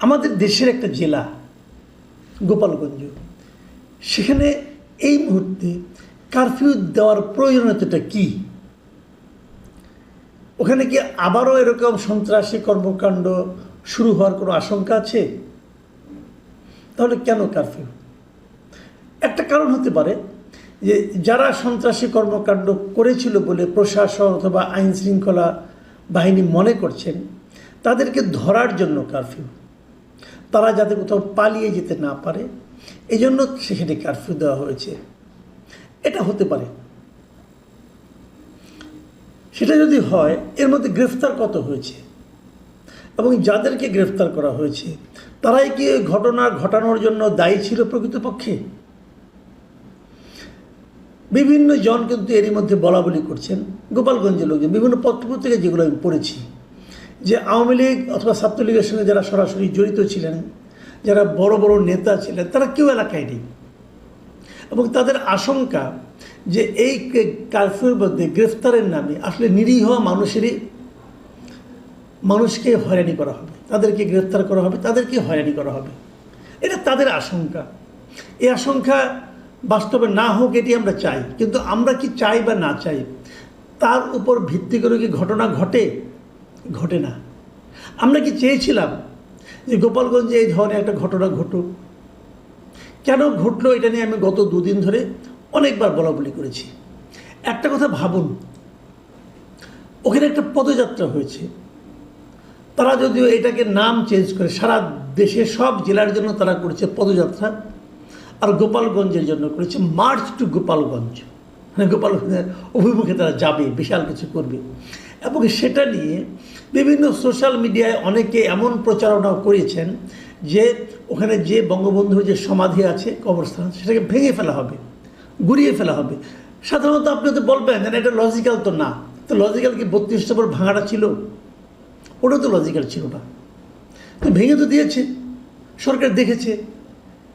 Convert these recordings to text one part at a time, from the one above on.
আমাদের দেশের একটা জেলা গোপালগঞ্জ, সেখানে এই মুহূর্তে কারফিউ দেওয়ার প্রয়োজনীয়তাটা কি? ওখানে কি আবারও এরকম সন্ত্রাসী কর্মকাণ্ড শুরু হওয়ার কোনো আশঙ্কা আছে? তাহলে কেন কারফিউ? একটা কারণ হতে পারে যে যারা সন্ত্রাসী কর্মকাণ্ড করেছিল বলে প্রশাসন অথবা আইন শৃঙ্খলা বাহিনী মনে করছেন, তাদেরকে ধরার জন্য কারফিউ, তারা যাতে কোথাও পালিয়ে যেতে না পারে এই জন্য সেখানে কারফিউ দেওয়া হয়েছে। এটা হতে পারে। সেটা যদি হয়, এর মধ্যে গ্রেফতার কত হয়েছে এবং যাদেরকে গ্রেফতার করা হয়েছে তারাই কি ঘটনা ঘটানোর জন্য দায়ী ছিল প্রকৃতপক্ষে? বিভিন্ন জন কিন্তু এরই মধ্যে বলাবলি করছেন, গোপালগঞ্জের লোকজন, বিভিন্ন পত্রপত্রিকা যেগুলো আমি পড়েছি, যে আওয়ামী লীগ অথবা ছাত্রলীগের সঙ্গে যারা সরাসরি জড়িত ছিলেন, যারা বড় বড় নেতা ছিলেন, তারা কেউ এলাকায় নেই এবং তাদের আশঙ্কা যে এই কারফিউর মধ্যে গ্রেফতারের নামে আসলে নিরীহ মানুষকে হয়রানি করা হবে, তাদেরকে গ্রেফতার করা হবে, তাদেরকে হয়রানি করা হবে। এটা তাদের আশঙ্কা। এই আশঙ্কা বাস্তবে না হোক এটি আমরা চাই, কিন্তু আমরা কি চাই বা না চাই তার উপর ভিত্তি করে কি ঘটনা ঘটে না। আমরা কি চেয়েছিলাম যে গোপালগঞ্জে এই ধরনের একটা ঘটনা ঘটুক? কেন ঘটলো এটা নিয়ে আমি গত দুদিন ধরে অনেকবার বলাবলি করেছি। একটা কথা ভাবুন, ওখানে একটা পদযাত্রা হয়েছে, তারা যদিও এটাকে নাম চেঞ্জ করে সারা দেশে সব জেলার জন্য তারা করেছে পদযাত্রা, আর গোপালগঞ্জের জন্য করেছে মার্চ টু গোপালগঞ্জ, মানে গোপালগঞ্জের অভিমুখে তারা যাবে, বিশাল কিছু করবে। এবং সেটা নিয়ে বিভিন্ন সোশ্যাল মিডিয়ায় অনেকে এমন প্রচারণাও করেছেন যে ওখানে যে বঙ্গবন্ধুর যে সমাধি আছে, কবরস্থান, সেটাকে ভেঙে ফেলা হবে, গুড়িয়ে ফেলা হবে। সাধারণত আপনি তো বলবেন যে এটা লজিক্যাল তো না। তো লজিক্যাল কি 32 নম্বর ভাঙাটা ছিল? ওটা তো লজিক্যাল ছিল না। তো ভেঙে তো দিয়েছে, সরকার দেখেছে,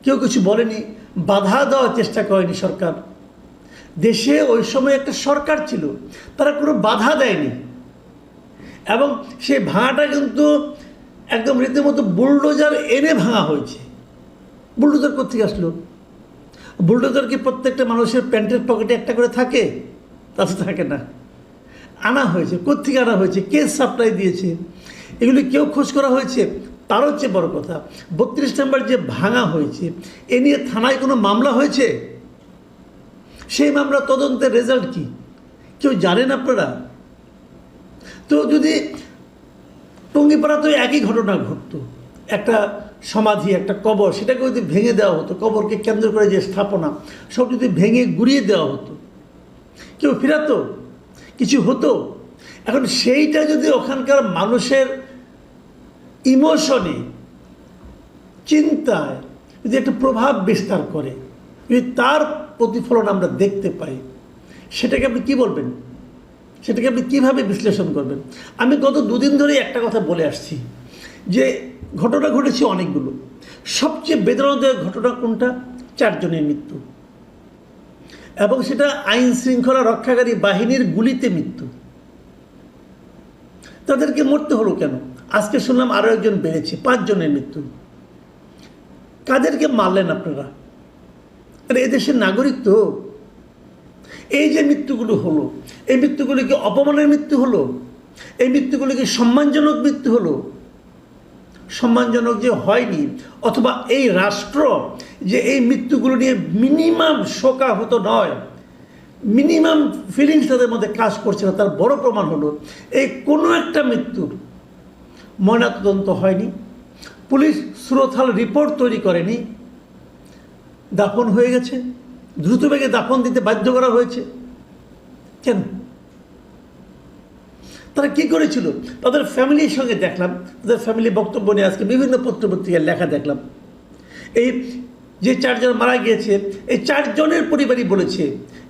কেউ কিছু বলেনি, বাধা দেওয়ার চেষ্টা করেনি সরকার। দেশে ওই সময় একটা সরকার ছিল, তারা কোনো বাধা দেয়নি এবং সেই ভাঙাটা কিন্তু একদম রীতিমতো বুলডোজার এনে ভাঙা হয়েছে। বুলডোজার কোথেকে আসলো? বুলডোজার কি প্রত্যেকটা মানুষের প্যান্টের পকেটে একটা করে থাকে? তা তো থাকে না, আনা হয়েছে। কোথেকে আনা হয়েছে? কে সাপ্লাই দিয়েছে? এগুলি কেউ খোঁজ করা হয়েছে? তার হচ্ছে বড় কথা, 32 নম্বর যে ভাঙা হয়েছে এ নিয়ে থানায় কোনো মামলা হয়েছে? সেই মামলা তদন্তের রেজাল্ট কি কেউ জানেন আপনারা? তো যদি টঙ্গিপাড়া তো একই ঘটনা ঘটতো, একটা সমাধি, একটা কবর, সেটাকে যদি ভেঙে দেওয়া হতো, কবরকে কেন্দ্র করে যে স্থাপনা সব যদি ভেঙে গুড়িয়ে দেওয়া হতো, কেউ ফেরাতো? কিছু হতো? এখন সেইটা যদি ওখানকার মানুষের ইমোশনে, চিন্তায় যদি একটা প্রভাব বিস্তার করে, যদি তার প্রতিফলন আমরা দেখতে পাই, সেটাকে আপনি কী বলবেন? সেটাকে আপনি কীভাবে বিশ্লেষণ করবেন? আমি গত দুদিন ধরে একটা কথা বলে আসছি যে ঘটনা ঘটেছে অনেকগুলো, সবচেয়ে বেদনাদায়ক ঘটনা কোনটা? 4 জনের মৃত্যু, এবং সেটা আইন শৃঙ্খলা রক্ষাকারী বাহিনীর গুলিতে মৃত্যু। তাদেরকে মরতে হলো কেন? আজকে শুনলাম আরও একজন বেড়েছে, 5 জনের মৃত্যু। কাদেরকে মারলেন আপনারা? আরে এদেশের নাগরিক তো। এই যে মৃত্যুগুলো হলো, এই মৃত্যুগুলি কি অপমানের মৃত্যু হলো? এই মৃত্যুগুলি কি সম্মানজনক মৃত্যু হলো? সম্মানজনক যে হয়নি, অথবা এই রাষ্ট্র যে এই মৃত্যুগুলো নিয়ে মিনিমাম শোকাহত নয়, মিনিমাম ফিলিংস তাদের মধ্যে কাজ করছে না, তার বড় প্রমাণ হলো এই কোনো একটা মৃত্যুর ময়নাতদন্ত হয়নি, পুলিশ সুরথাল রিপোর্ট তৈরি করেনি, দাফন হয়ে গেছে, দ্রুতবেগে দাফন দিতে বাধ্য করা হয়েছে। কেন? তারা কী করেছিল? তাদের ফ্যামিলির সঙ্গে দেখলাম, তাদের ফ্যামিলি বক্তব্য নিয়ে আজকে বিভিন্ন পত্রপত্রিকায় লেখা দেখলাম। এই যে 4 জন মারা গিয়েছে, এই 4 জনের পরিবারই বলেছে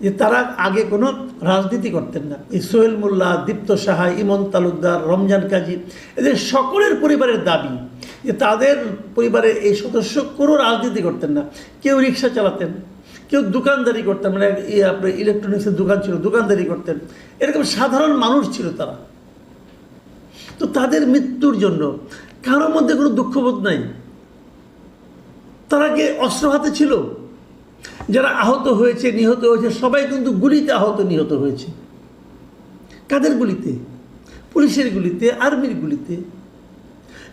যে তারা আগে কোনো রাজনীতি করতেন না। এই সোহেল মোল্লা, দীপ্ত সাহা, ইমন তালুকদার, রমজান কাজী, এদের সকলের পরিবারের দাবি যে তাদের পরিবারের এই সদস্য কোনো রাজনীতি করতেন না। কেউ রিক্সা চালাতেন, কেউ দোকানদারি করতেন, মানে আপনার ইলেকট্রনিক্সের দোকান ছিল, দোকানদারি করতেন, এরকম সাধারণ মানুষ ছিল তারা। তো তাদের মৃত্যুর জন্য কারোর মধ্যে কোনো দুঃখবোধ নাই। তারা কি অস্ত্র হাতে ছিল? যারা আহত হয়েছে, নিহত হয়েছে, সবাই কিন্তু গুলিতে আহত নিহত হয়েছে। কাদের গুলিতে? পুলিশের গুলিতে, আর্মির গুলিতে।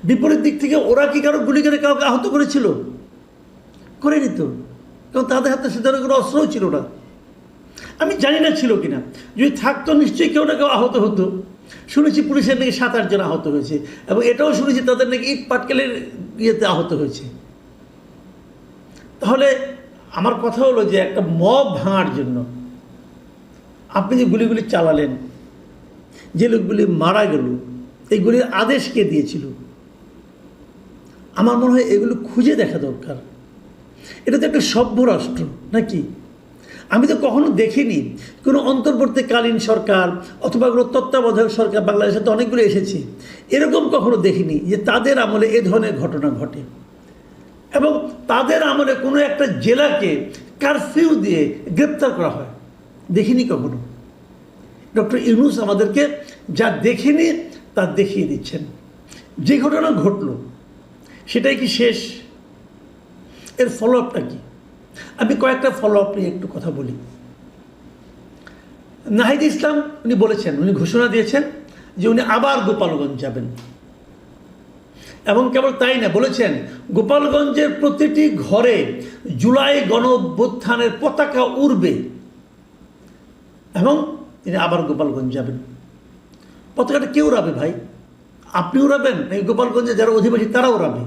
বিপরীত দিক থেকে ওরা কি কারো গুলি করে কাউকে আহত করেছিল? করেনি তো, কারণ তাদের হাতে সে ধরনের কোনো অস্ত্রও ছিল না। আমি জানি না ছিল কিনা, যদি থাকতো নিশ্চয়ই কেউ না কেউ আহত হতো। শুনেছি পুলিশের নাকি 7-8 জন আহত হয়েছে, এবং এটাও শুনেছি তাদের নাকি ইট পাটকেলের ইয়েতে আহত হয়েছে। তাহলে আমার কথা হলো যে একটা মব ভাঙার জন্য আপনি যে গুলিগুলি চালালেন, যে লোকগুলি মারা গেল, এইগুলির আদেশ কে দিয়েছিল? আমার মনে হয় এগুলো খুঁজে দেখা দরকার। এটা তো একটা সভ্য রাষ্ট্র নাকি? আমি তো কখনো দেখিনি কোনো অন্তর্বর্তীকালীন সরকার অথবা কোনো তত্ত্বাবধায়ক সরকার, বাংলাদেশে তো অনেকগুলো এসেছে, এরকম কখনো দেখিনি যে তাদের আমলে এ ধরনের ঘটনা ঘটে এবং তাদের আমলে কোনো একটা জেলাকে কারফিউ দিয়ে গ্রেপ্তার করা হয়। দেখিনি কখনো। ডক্টর ইউনূস আমাদেরকে যা দেখেনি তা দেখিয়ে দিচ্ছেন। যে ঘটনা ঘটল সেটাই কি শেষ? এর ফলো আপটা কি? আমি কয়েকটা ফলো আপ নিয়ে একটু কথা বলি। নাহিদ ইসলাম উনি বলেছেন, উনি ঘোষণা দিয়েছেন যে উনি আবার গোপালগঞ্জ যাবেন, এবং কেবল তাই না, বলেছেন গোপালগঞ্জের প্রতিটি ঘরে জুলাই গণঅভ্যুত্থানের পতাকা উড়বে এবং তিনি আবার গোপালগঞ্জ যাবেন। পতাকাটা কে উড়াবে ভাই? আপনি উড়াবেন এই গোপালগঞ্জে যারা অধিবাসী তারা উড়াবে?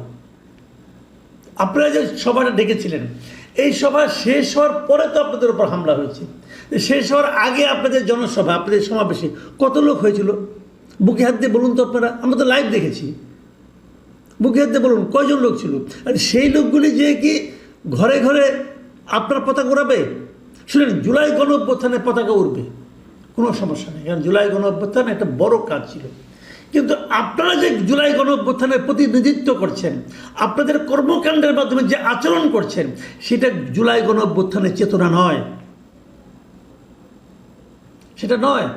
আপনারা যে সভাটা ডেকেছিলেন, এই সভা শেষ হওয়ার পরে তো আপনাদের উপর হামলা হয়েছে। শেষ হওয়ার আগে আপনাদের জনসভা, আপনাদের সমাবেশে কত লোক হয়েছিল? বুকে হাত দিয়ে বলুন তো আপনারা, আমরা তো লাইভ দেখেছি। বুকে হাত দিয়ে বলুন কয়জন লোক ছিল? আর সেই লোকগুলি যে কি ঘরে ঘরে আপনার পতাকা উড়াবে? শুনেন, জুলাই গণঅভ্যুত্থানের পতাকা উড়বে, কোনো সমস্যা নেই, কারণ জুলাই গণঅভ্যুত্থান একটা বড় কাজ ছিল। কিন্তু আপনারা যে জুলাই গণঅভ্যুত্থানের প্রতিনিধিত্ব করছেন, আপনাদের কর্মকাণ্ডের মাধ্যমে যে আচরণ করছেন, সেটা জুলাই গণঅভ্যুত্থানের চেতনা নয়, সেটা নয়।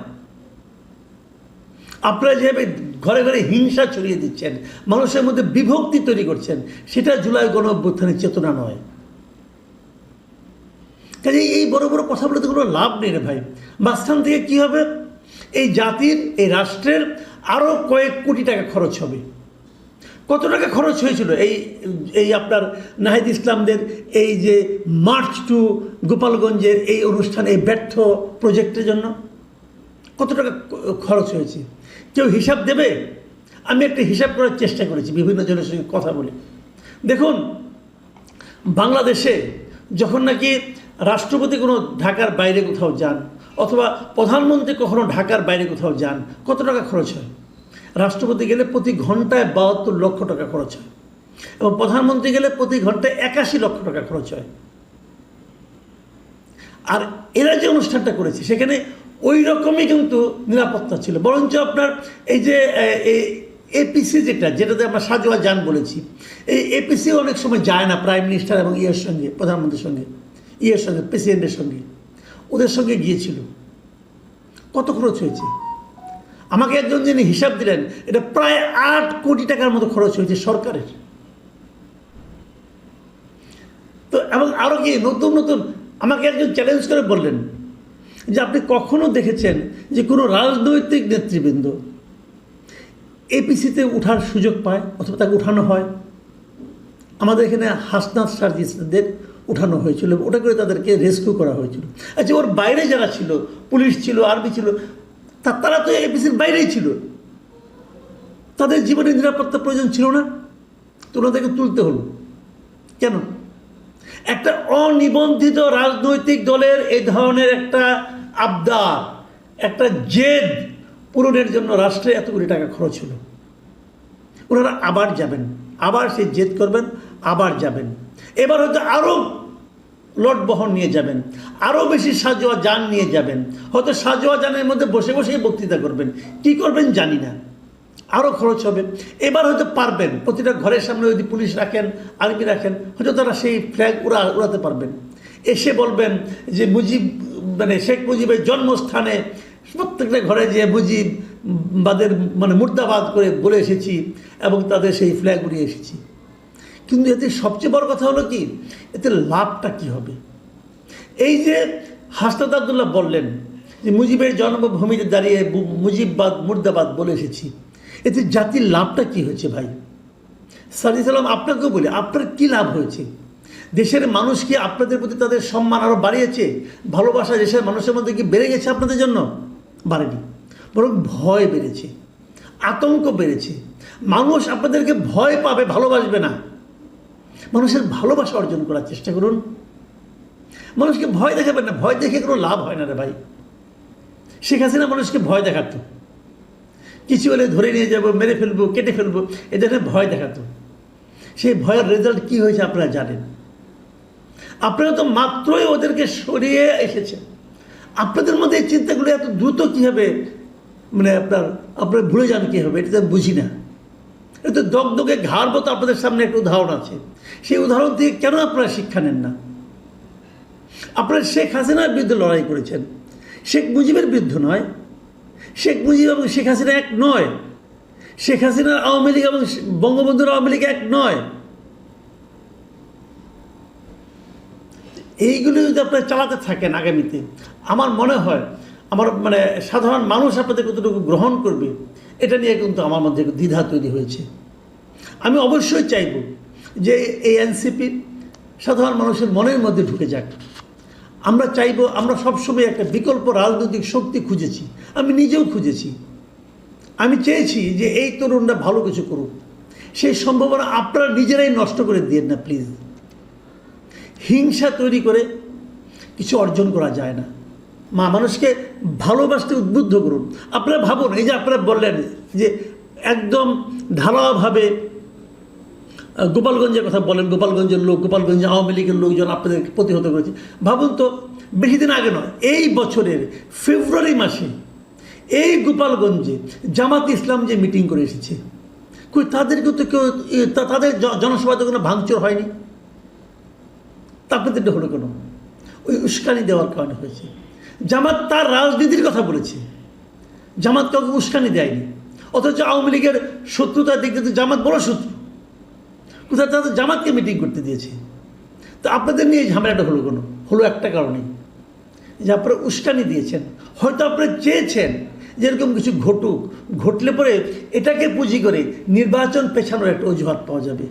আপনারা যেভাবে ঘরে ঘরে হিংসা ছড়িয়ে দিচ্ছেন, মানুষের মধ্যে বিভক্তি তৈরি করছেন, সেটা জুলাই গণঅভ্যুত্থানের চেতনা নয়। কাজে এই বড় বড় কথা বলে তো কোনো লাভ নেই রে ভাই। মাঝখান থেকে কী হবে? এই জাতির, এই রাষ্ট্রের আরও কয়েক কোটি টাকা খরচ হবে। কত টাকা খরচ হয়েছিল এই আপনার নাহিদ ইসলামদের এই যে মার্চ টু গোপালগঞ্জের এই অনুষ্ঠান, এই ব্যর্থ প্রজেক্টের জন্য কত টাকা খরচ হয়েছে? কেউ হিসাব দেবে? আমি একটা হিসাব করার চেষ্টা করেছি, বিভিন্ন জনের সঙ্গে কথা বলে। দেখুন, বাংলাদেশে যখন নাকি রাষ্ট্রপতি কোনো ঢাকার বাইরে কোথাও যান, অথবা প্রধানমন্ত্রী কখনো ঢাকার বাইরে কোথাও যান, কত টাকা খরচ হয়? রাষ্ট্রপতি গেলে প্রতি ঘন্টায় 72 লক্ষ টাকা খরচ হয়, এবং প্রধানমন্ত্রী গেলে প্রতি ঘন্টায় 81 লক্ষ টাকা খরচ হয়। আর এরা যে অনুষ্ঠানটা করেছে সেখানে ওই রকমই কিন্তু নিরাপত্তা ছিল, বরঞ্চ আপনার এই যে এপিসি যেটাতে আমরা সাজোয়া যান বলেছি, এই এপিসি অনেক সময় যায় না প্রাইম মিনিস্টার এবং প্রধানমন্ত্রীর সঙ্গে, প্রেসিডেন্টের সঙ্গে, ওদের সঙ্গে গিয়েছিল। কত খরচ হয়েছে? আমাকে একজন যিনি হিসাব দিলেন, এটা প্রায় 8 কোটি টাকার মতো খরচ হয়েছে সরকারের। তো এবং আরও কি নতুন নতুন, আমাকে একজন চ্যালেঞ্জ করে বললেন যে আপনি কখনো দেখেছেন যে কোনো রাজনৈতিক নেতৃবৃন্দ এপিসিতে ওঠার সুযোগ পায় অথবা তাকে উঠানো হয়? আমাদের এখানে হাসনাত সার্জিসদের উঠানো হয়েছিল, ওটা করে তাদেরকে রেস্কিউ করা হয়েছিল। আচ্ছা, ওর বাইরে যারা ছিল, পুলিশ ছিল, আর্মি ছিল, তারা তো এপিসির বাইরেই ছিল, তাদের জীবনের নিরাপত্তা প্রয়োজন ছিল না? তো ওনাদেরকে তুলতে হলো কেন? একটা অনিবন্ধিত রাজনৈতিক দলের এই ধরনের একটা আবদার, একটা জেদ পূরণের জন্য রাষ্ট্রে এত কোটি টাকা খরচ হলো। ওনারা আবার যাবেন, আবার সেই জেদ করবেন, আবার যাবেন। এবার হয়তো আরও লট বহন নিয়ে যাবেন, আরও বেশি সাজোয়া যান নিয়ে যাবেন, হয়তো সাজোয়া যানের মধ্যে বসে বসেই বক্তৃতা করবেন, কী করবেন জানি না, আরও খরচ হবে। এবার হয়তো পারবেন, প্রতিটা ঘরের সামনে যদি পুলিশ রাখেন, আর্মি রাখেন, হয়তো তারা সেই ফ্ল্যাগ উড়াতে পারবেন। এসে বলবেন যে শেখ মুজিবের জন্মস্থানে প্রত্যেকটা ঘরে যে মুজিববাদের মানে মুর্দাবাদ করে বলে এসেছি এবং তাদের সেই ফ্ল্যাগ উড়িয়ে এসেছি। কিন্তু এতে সবচেয়ে বড় কথা হলো কি, এতে লাভটা কি হবে? এই যে হাসনাত আবদুল্লাহ বললেন যে মুজিবের জন্মভূমিতে দাঁড়িয়ে মুজিববাদ মুর্দাবাদ বলে এসেছি, এতে জাতির লাভটা কি হয়েছে ভাই? সাল্লাল্লাহু আলাইহি সাল্লাম আপনাকেও বলি, আপনার কি লাভ হয়েছে? দেশের মানুষ কি আপনাদের প্রতি তাদের সম্মান আরও বাড়িয়েছে? ভালোবাসা দেশের মানুষের মধ্যে কি বেড়ে গেছে আপনাদের জন্য? বাড়েনি, বরং ভয় বেড়েছে, আতঙ্ক বেড়েছে। মানুষ আপনাদেরকে ভয় পাবে, ভালোবাসবে না। মানুষের ভালোবাসা অর্জন করার চেষ্টা করুন। মানুষকে ভয় দেখাবেন না, ভয় দেখে কোনো লাভ হয় না রে ভাই। শেখ হাসিনা মানুষকে ভয় দেখাতো, কিছু হলে ধরে নিয়ে যাবো, মেরে ফেলবো, কেটে ফেলবো, এদের ভয় দেখাতো। সেই ভয়ের রেজাল্ট কি হয়েছে আপনারা জানেন। আপনারা তো মাত্রই ওদেরকে সরিয়ে এসেছেন। আপনাদের মধ্যে এই চিন্তাগুলো এত দ্রুত কীভাবে মানে আপনারা ভুলে যান কীভাবে, এটা তো বুঝি না। এটা তো দগদগে ঘাড় মতো আপনাদের সামনে একটা উদাহরণ আছে। সেই উদাহরণ থেকে কেন আপনারা শিক্ষা নেন না? আপনারা শেখ হাসিনার বিরুদ্ধে লড়াই করেছেন, শেখ মুজিবের বিরুদ্ধে নয়। শেখ মুজিব এবং শেখ হাসিনা এক নয়। শেখ হাসিনার আওয়ামী লীগ এবং বঙ্গবন্ধুর আওয়ামী লীগ এক নয়। এইগুলো যদি আপনারা চালাতে থাকেন আগামীতে, আমার মনে হয় আমার মানে সাধারণ মানুষ আপনাদের কতটুকু গ্রহণ করবে এটা নিয়ে কিন্তু আমার মধ্যে দ্বিধা তৈরি হয়েছে। আমি অবশ্যই চাইব যে এই এনসিপি সাধারণ মানুষের মনের মধ্যে ঢুকে যাক। আমরা চাইব, আমরা সবসময় একটা বিকল্প রাজনৈতিক শক্তি খুঁজেছি, আমি নিজেও খুঁজেছি। আমি চেয়েছি যে এই তরুণরা ভালো কিছু করুক। সেই সম্ভাবনা আপনারা নিজেরাই নষ্ট করে দিয়েন না প্লিজ। হিংসা তৈরি করে কিছু অর্জন করা যায় না। মানুষকে ভালোবাসতে উদ্বুদ্ধ করুন। আপনারা ভাবুন, এই যে আপনারা বললেন যে একদম ঢালাওভাবে গোপালগঞ্জের কথা বলেন, গোপালগঞ্জের লোক, গোপালগঞ্জে আওয়ামী লীগের লোকজন আপনাদেরকে প্রতিহত করেছে। ভাবুন তো, বেশি দিন আগে নয়, এই বছরের ফেব্রুয়ারি মাসে এই গোপালগঞ্জে জামাত ইসলাম যে মিটিং করে এসেছে, তাদেরকে তো কেউ তাদের জনসভাতে কোনো ভাঙচুর হয়নি। তা আপনাদেরটা হলো কেন? ওই উস্কানি দেওয়ার কারণে হয়েছে। জামাত তার রাজনীতির কথা বলেছে, জামাত কাউকে উস্কানি দেয়নি। অথচ আওয়ামী লীগের শত্রুতার দিক থেকে জামাত বড় শত্রু, কোথায় তাদের জামাতকে মিটিং করতে দিয়েছে। তো আপনাদের নিয়ে ঝামেলাটা হলো কেন? হলো একটা কারণেই, যে আপনারা উস্কানি দিয়েছেন। হয়তো আপনারা চেয়েছেন যে এরকম কিছু ঘটুক, ঘটলে পরে এটাকে পুঁজি করে নির্বাচন পেছানোর একটা অজুহাত পাওয়া যাবে।